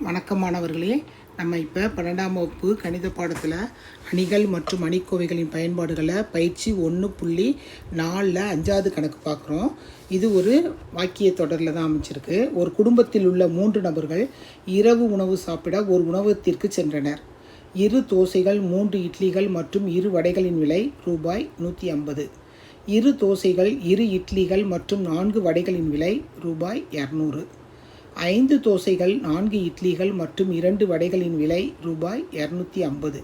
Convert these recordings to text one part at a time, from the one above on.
வணக்கம் மாணவர்களே. நம்ம இப்போ 12ஆம் வகுப்பு கணித பாடத்தில் அணிகள் மற்றும் அணிக்கோவைகளின் பயன்பாடுகளை பயிற்சி 1.4ல் 5வது கணக்கு பார்க்குறோம். இது ஒரு வாக்கிய தொடரில் தான் அமைச்சிருக்கு. ஒரு குடும்பத்தில் உள்ள 3 நபர்கள் இரவு உணவு சாப்பிட ஒரு உணவகத்திற்கு சென்றனர். 2 தோசைகள், 3 இட்லிகள் மற்றும் 2 வடைகளின் விலை ரூபாய் 150. 2 தோசைகள், 2 இட்லிகள் மற்றும் 4 வடைகளின் விலை ரூபாய் 200. 5 தோசைகள், 4 இட்லிகள் மற்றும் 2 வடைகளின் விலை ரூபாய் 250.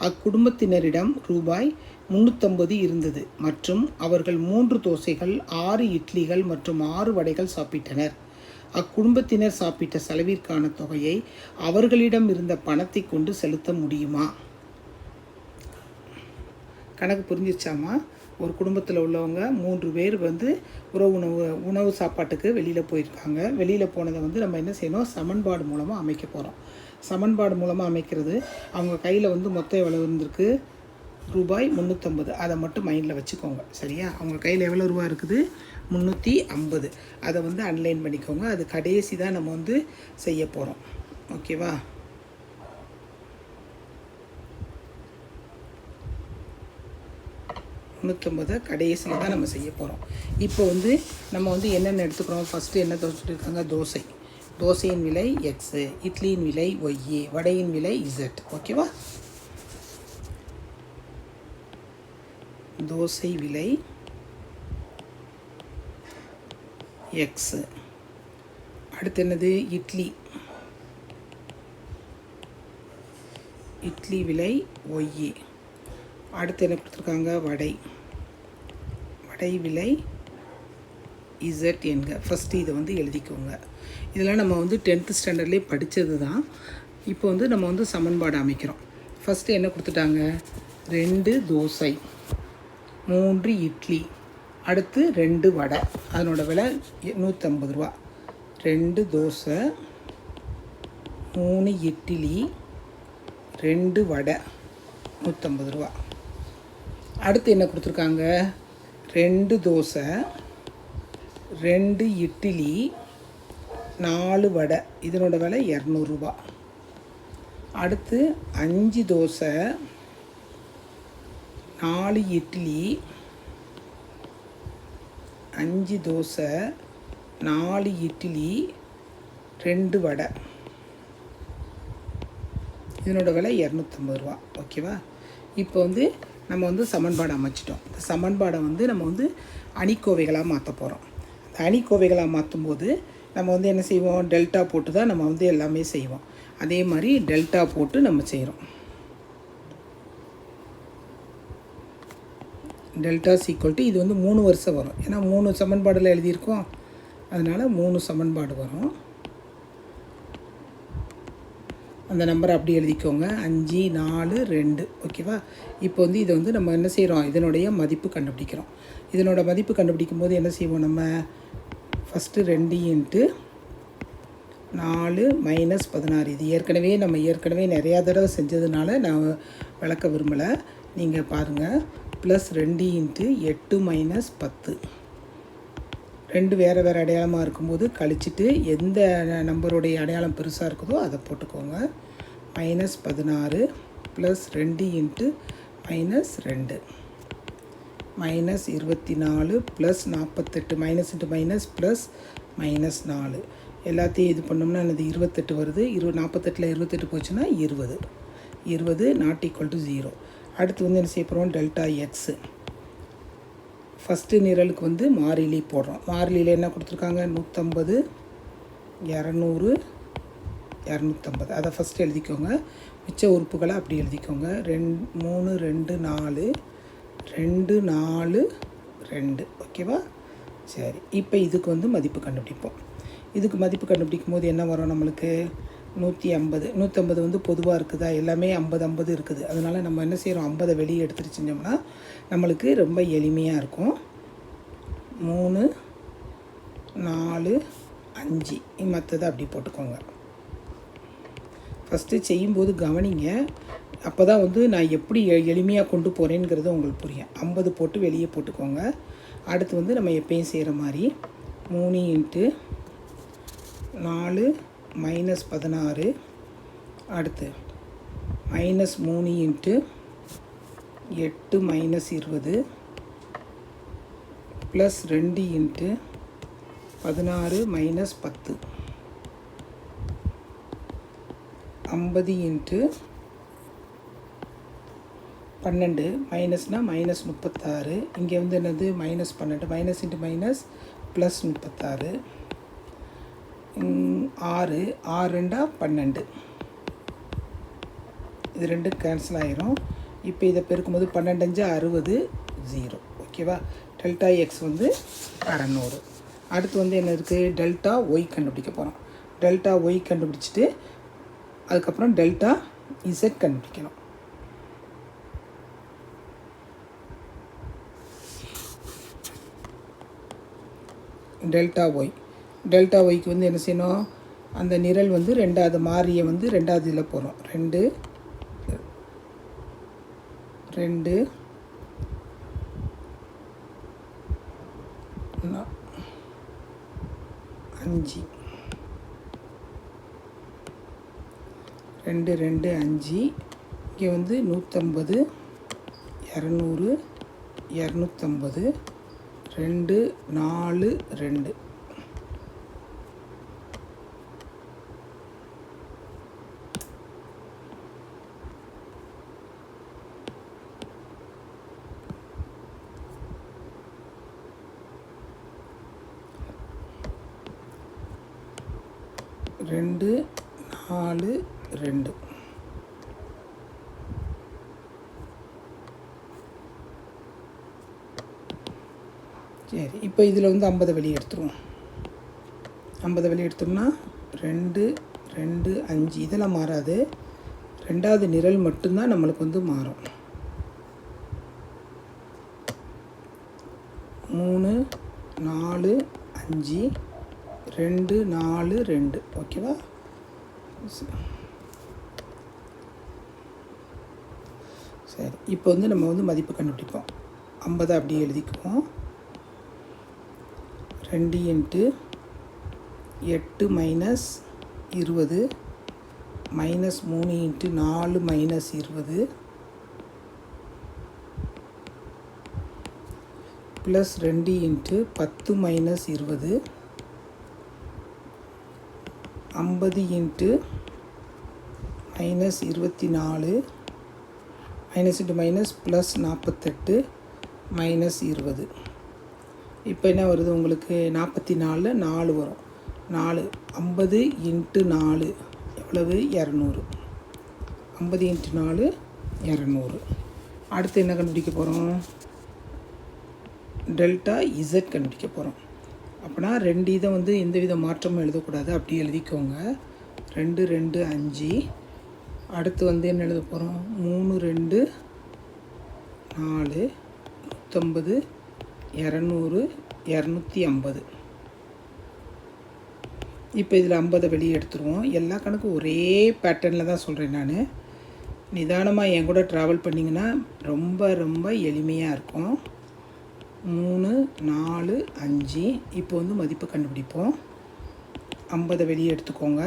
அக்குடும்பத்தினரிடம் ரூபாய் 350 இருந்தது மற்றும் அவர்கள் 3 தோசைகள், 6 இட்லிகள் மற்றும் 6 வடைகள் சாப்பிட்டனர். அக்குடும்பத்தினர் சாப்பிட்ட செலவிற்கான தொகையை அவர்களிடம் இருந்த பணத்தை கொண்டு செலுத்த முடியுமா? கணக்கு புரிஞ்சிச்சாமா? ஒரு குடும்பத்தில் உள்ளவங்க 3 பேர் உணவு சாப்பாட்டுக்கு வெளியில் போயிருக்காங்க. வெளியில் போனதை நம்ம என்ன செய்யணும்? சமன்பாடு மூலமாக அமைக்க போகிறோம். சமன்பாடு மூலமாக அமைக்கிறது, அவங்க கையில் மொத்தம் எவ்வளோ இருந்திருக்கு? ரூபாய் 350. அதை மட்டும் மைண்டில் வச்சுக்கோங்க, சரியா? அவங்க கையில் எவ்வளோ ரூபா இருக்குது? 350. அதை அன்லைன் பண்ணிக்கோங்க. அது கடைசி தான் நம்ம செய்ய போகிறோம், ஓகேவா? கடைசியில் தான் நம்ம செய்ய போகிறோம். இப்போ நம்ம என்னென்ன எடுத்துக்கிறோம்? ஃபஸ்ட்டு என்ன சொல்லியிருக்காங்க? தோசை. தோசையின் விலை எக்ஸு, இட்லியின் விலை ஒய்ஏ, வடையின் விலை இசட், ஓகேவா? தோசை விலை எக்ஸு. அடுத்து என்னது? இட்லி. இட்லி விலை ஒய்ஏ. அடுத்து என்ன கொடுத்துருக்காங்க? வடை. வடை விலை இசட் என்க. ஃபஸ்ட்டு இதை எழுதிக்கோங்க. இதெல்லாம் நம்ம 10th ஸ்டாண்டர்ட்லேயே படித்தது தான். இப்போ நம்ம சமன்பாடு அமைக்கிறோம். ஃபஸ்ட்டு என்ன கொடுத்துட்டாங்க? 2 தோசை, 3 இட்லி, அடுத்து 2 வடை. அதனோட விலை 150 ரூபா. 2 தோசை, 3 இட்லி, 2 வடை, 150 ரூபா. அடுத்து என்ன கொடுத்துருக்காங்க? 2 தோசை, 2 இட்லி, 4 வடை. இதனோட விலை 200 ரூபா. அடுத்து 5 தோசை, 4 இட்லி, 5 தோசை, 4 இட்லி, 2 வடை. இதனோட விலை 250 ரூபா, ஓகேவா? இப்போ நம்ம சமன்பாடு அமைச்சிட்டோம். இந்த சமன்பாடை நம்ம அணிக்கோவைகளாக மாற்ற போகிறோம். இந்த அணிக்கோவைகளாக மாற்றும்போது நம்ம என்ன செய்வோம்? டெல்டா போட்டு தான் நம்ம எல்லாமே செய்வோம். அதே மாதிரி டெல்டா போட்டு நம்ம செய்கிறோம். டெல்டா சீக்வல் டு இது 3 வருஷம் வரும். ஏன்னா 3 சமன்பாடில் எழுதியிருக்கோம், அதனால் 3 சமன்பாடு வரும். அந்த நம்பரை அப்படி எழுதிக்கோங்க. 5, 4, 2, ஓகேவா? இப்போ இதை நம்ம என்ன செய்கிறோம்? இதனுடைய மதிப்பு கண்டுபிடிக்கிறோம். இதனோட மதிப்பு கண்டுபிடிக்கும் போது என்ன செய்வோம்? நம்ம ஃபஸ்ட்டு 2 × 4 - 16. இது ஏற்கனவே நிறையா தடவை செஞ்சதுனால நான் விளக்க விரும்பலை, நீங்கள் பாருங்கள். ப்ளஸ் 2 × 8 - 10. 2 வேறு அடையாளமாக இருக்கும்போது கழிச்சிட்டு எந்த நம்பருடைய அடையாளம் பெருசாக இருக்குதோ அதை போட்டுக்கோங்க. -16 plus 2 × -2 -24 plus 48. Minus into minus plus -4. எல்லாத்தையும் இது பண்ணோம்னா அது 28 வருது. 48ல் 28 போச்சுன்னா 20. 20 ≠ 0. அடுத்து என்ன செய்ய போகிறோம்? Delta x. ஃபஸ்ட்டு நிரலுக்கு மாறிலி போடுறோம். மாறிலியில் என்ன கொடுத்துருக்காங்க? 150, 200, 250. அதை ஃபஸ்ட்டு எழுதிக்கோங்க. மிச்ச உறுப்புகளை அப்படி எழுதிக்கோங்க. 3, 2, 4, 2, 4, 2, ஓகேவா? சரி, இப்போ இதுக்கு மதிப்பு கண்டுபிடிப்போம். இதுக்கு மதிப்பு கண்டுபிடிக்கும் போது என்ன வரும் நம்மளுக்கு? 150. 150 பொதுவாக இருக்குதா? எல்லாமே 50, 50 இருக்குது. அதனால் நம்ம என்ன செய்கிறோம்? 50 வெளியே எடுத்துகிட்டு செஞ்சோம்னா நம்மளுக்கு ரொம்ப எளிமையாக இருக்கும். 3, 4, 5 மற்றதை அப்படி போட்டுக்கோங்க. ஃபஸ்ட்டு செய்யும்போது கவனிங்க. அப்போ தான் நான் எப்படி எளிமையாக கொண்டு போகிறேங்கிறது உங்களுக்கு புரியும். 50 போட்டு வெளியே போட்டுக்கோங்க. அடுத்து நம்ம எப்பயும் செய்கிற மாதிரி 3 × 4 -16 அடுத்து -3 இன்ட்டு 8 -20 ப்ளஸ் 2 இன்ட்டு 16 -10 50 இன்ட்டு 12 மைனஸ்னால் -36 இங்கே வந்து என்னது -12 மைனஸ் இன்ட்டு மைனஸ் ப்ளஸ் 36 6 6 12 இது ரெண்டு கேன்சல் ஆகிரும். இப்போ இதை பெருக்கும்போது 12 60 0 ஓகேவா. டெல்டா எக்ஸ் வந்து 600. அடுத்து வந்து என்ன இருக்குது, டெல்டா ஒய் கண்டுபிடிக்க போகிறோம். டெல்டா ஒய் கண்டுபிடிச்சிட்டு அதுக்கப்புறம் டெல்டா இசட் கண்டுபிடிக்கணும். டெல்டா ஒய்க்கு வந்து என்ன செய்யணும், அந்த நிரல் வந்து ரெண்டாவது மாறியை வந்து ரெண்டாவது இதில் போகிறோம். 2 2 5 2 2 5 இங்கே வந்து 150 200 250 2 4 2 2 4 2 சரி. இப்போ இதில் வந்து 50 வெளியே எடுத்துருவோம். 50 வெளியே எடுத்தோம்னா 2 2 5 இதெல்லாம் மாறாது. ரெண்டாவது நிரல் மட்டும்தான் நம்மளுக்கு வந்து மாறும். 3 4 5 2 4 2 ஓகேவா. சரி, இப்போ வந்து நம்ம வந்து மதிப்பு கண்டுபிடிப்போம். 50 அப்படியே எழுதிக்குவோம். 2 into 8 minus 20 minus 3 into 4 minus 20 plus 2 into 10 minus 20 50 into minus 24 minus into minus plus 48 minus 20. இப்போ என்ன வருது உங்களுக்கு, 44 4 வரும். 4 50 இன்ட்டு 4 எவ்வளவு 200. 50 இன்ட்டு 4 200. அடுத்து என்ன கண்டுபிடிக்க போகிறோம், டெல்டா இசட் கண்டுபிடிக்க போகிறோம். அப்படின்னா 2 இதை வந்து எந்த வித மாற்றமும் எழுதக்கூடாது, அப்படியே எழுதிக்கோங்க. 2 2 5. அடுத்து வந்து என்ன எழுத போகிறோம், 3 2 4 150 200 250. இப்போ இதில் 50 வெளியே எடுத்துருவோம். எல்லா கணக்கும் ஒரே பேட்டர்னில் தான் சொல்கிறேன் நான். நிதானமாக என் கூட ட்ராவல் பண்ணிங்கன்னா ரொம்ப ரொம்ப எளிமையாக இருக்கும். 3 4 5. இப்போ வந்து மதிப்பு கண்டுபிடிப்போம். 50 வெளியே எடுத்துக்கோங்க.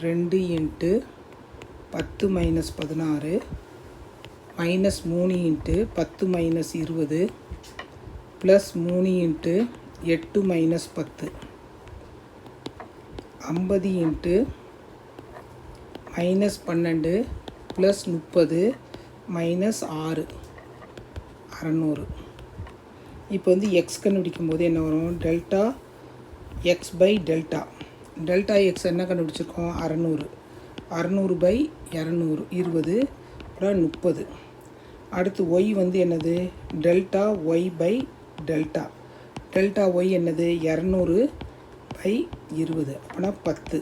2 into 10 minus 16 minus 3 into 10 minus 20 plus 3 into 8 minus 10 50 into minus 12 plus 30 minus 6 600. இப்போ வந்து எக்ஸ் கண்டுபிடிக்கும் போது என்ன வரும், delta X by delta. Delta X என்ன கண்டுபிடிச்சிருக்கோம், 600. 600 பை 200 20 அப்புறம் 30. அடுத்து ஒய் வந்து என்னது, delta Y by delta. Delta Y என்னது 200 பை 20 அப்படின்னா 10.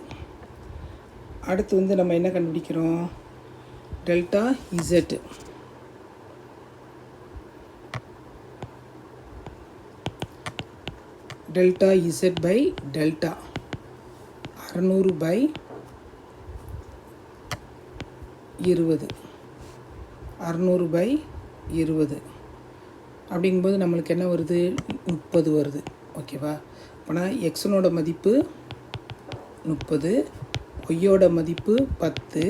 அடுத்து வந்து நம்ம என்ன கண்டுபிடிக்கிறோம், delta Z. Delta Z by delta 600 by 20 600 by 20 அப்படிங்கும்போது நம்மளுக்கு என்ன வருது, 30 வருது ஓகேவா. அப்போனா எக்ஸனோட மதிப்பு 30, ஒய்யோட மதிப்பு 10,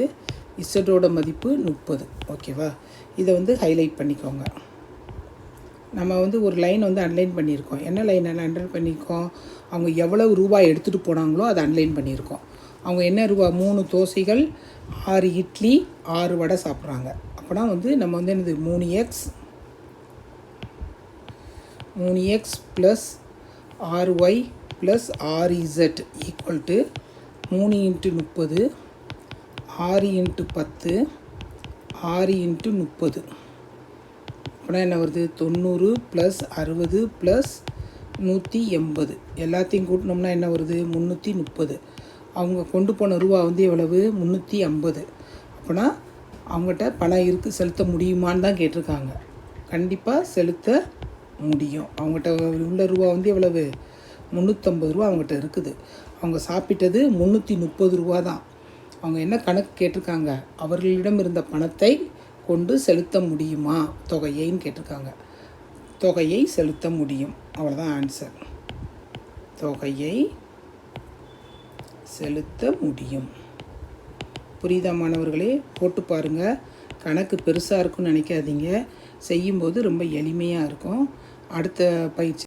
இசட்டோட மதிப்பு 30. ஓகேவா? இதை வந்து ஹைலைட் பண்ணிக்கோங்க. நம்ம வந்து ஒரு லைன் வந்து அன்லைன் பண்ணியிருக்கோம். என்ன லைன் அன்லைன் பண்ணியிருக்கோம்? அவங்க எவ்வளவு ரூபாய் எடுத்துகிட்டு போனாங்களோ அதை அன்லைன் பண்ணியிருக்கோம். அவங்க என்ன ரூபா 3 தோசைகள் 6 இட்லி 6 வடை சாப்பிட்றாங்க. அப்போனா வந்து நம்ம வந்து என்னது 3x plus 6y plus 6z equal to 3 × 30 6 × 10 6 × 30. அப்படின்னா என்ன வருது? 90 ப்ளஸ் 60 ப்ளஸ் 180. எல்லாத்தையும் கூட்டினோம்னா என்ன வருது? 330. அவங்க கொண்டு போன ரூபா வந்து எவ்வளவு? 350. அப்போனா அவங்ககிட்ட பணம் இருக்குது, செலுத்த முடியுமான்னு தான் கேட்டிருக்காங்க. கண்டிப்பாக செலுத்த முடியும். அவங்ககிட்ட உள்ள ரூபா வந்து எவ்வளவு? 350 ரூபா அவங்ககிட்ட இருக்குது. அவங்க சாப்பிட்டது 330 ரூபா தான். அவங்க என்ன கணக்கு கேட்டிருக்காங்க? அவர்களிடம் இருந்த பணத்தை கொண்டு செலுத்த முடியுமா தொகையைன்னு கேட்டிருக்காங்க. தொகையை செலுத்த முடியும். அவ்வளோதான் ஆன்சர். தொகையை செலுத்த முடியும். புரியுதா மாணவர்களே? போட்டு பாருங்கள். கணக்கு பெருசாக இருக்குன்னு நினைக்காதீங்க. செய்யும்போது ரொம்ப எளிமையாக இருக்கும். அடுத்த பயிற்சி